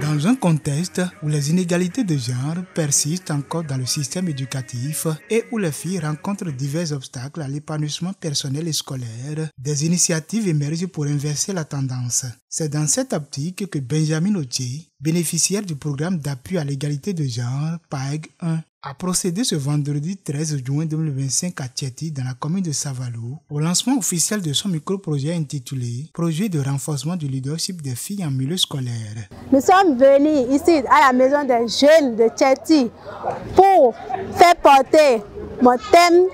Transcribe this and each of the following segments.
Dans un contexte où les inégalités de genre persistent encore dans le système éducatif et où les filles rencontrent divers obstacles à l'épanouissement personnel et scolaire, des initiatives émergent pour inverser la tendance. C'est dans cette optique que Benjamin Otier, bénéficiaire du programme d'appui à l'égalité de genre PAEG 1, a procédé ce vendredi 13 juin 2025 à Tchéti, dans la commune de Savalou, au lancement officiel de son micro-projet intitulé « Projet de renforcement du leadership des filles en milieu scolaire ». Nous sommes venus ici à la maison des jeunes de Tchéti pour faire porter mon thème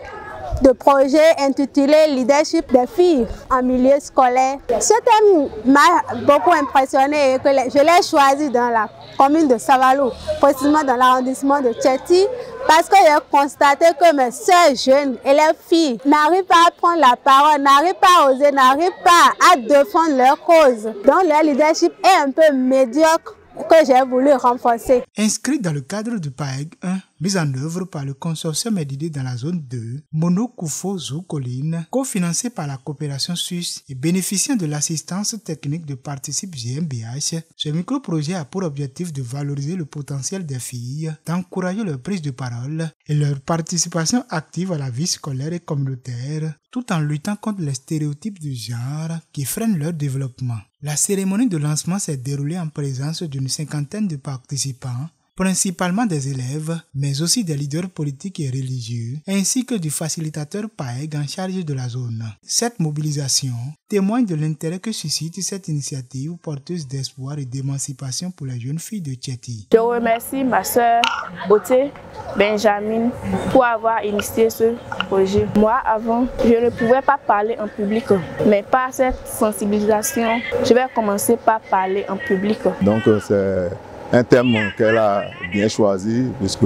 de projet intitulé « Leadership des filles en milieu scolaire ». Ce thème m'a beaucoup impressionné et que je l'ai choisi dans la commune de Savalou, précisément dans l'arrondissement de Tchéti, parce que j'ai constaté que mes sœurs jeunes et les filles n'arrivent pas à prendre la parole, n'arrivent pas à oser, n'arrivent pas à défendre leur cause. Donc leur leadership est un peu médiocre, que j'ai voulu renforcer. Inscrit dans le cadre du PAEG 1, mis en œuvre par le consortium d'idées dans la zone 2, Monokufo Zoukoline, cofinancé par la coopération suisse et bénéficiant de l'assistance technique de Participe GmbH, ce micro-projet a pour objectif de valoriser le potentiel des filles, d'encourager leur prise de parole et leur participation active à la vie scolaire et communautaire, tout en luttant contre les stéréotypes du genre qui freinent leur développement. La cérémonie de lancement s'est déroulée en présence d'une cinquantaine de participants, principalement des élèves, mais aussi des leaders politiques et religieux, ainsi que du facilitateur PAEG en charge de la zone. Cette mobilisation témoigne de l'intérêt que suscite cette initiative porteuse d'espoir et d'émancipation pour les jeunes filles de Tchéti. Je remercie ma sœur Oté Benjamin pour avoir initié ce projet. Moi, avant, je ne pouvais pas parler en public, mais par cette sensibilisation, je vais commencer par parler en public. Donc, c'est un thème qu'elle a bien choisi, puisque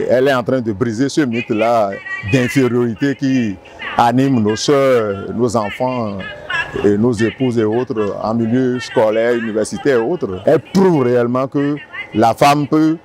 elle est en train de briser ce mythe-là d'infériorité qui anime nos sœurs, nos enfants, et nos épouses et autres en milieu scolaire, universitaire et autres. Elle prouve réellement que la femme peut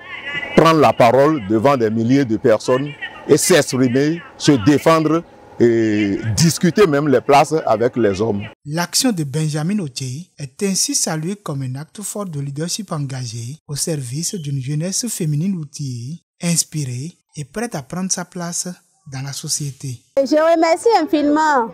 prendre la parole devant des milliers de personnes et s'exprimer, se défendre et discuter même les places avec les hommes. L'action de Benjamin Otier est ainsi saluée comme un acte fort de leadership engagé au service d'une jeunesse féminine outillée, inspirée et prête à prendre sa place dans la société. Je remercie infiniment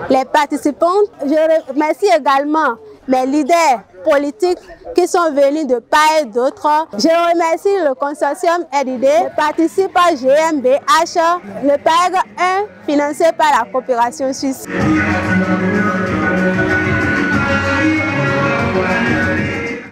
les participants, je remercie également mes leaders politiques qui sont venus de part et d'autre. Je remercie le consortium RID, le participant GmbH, le PAEG 1 financé par la coopération suisse.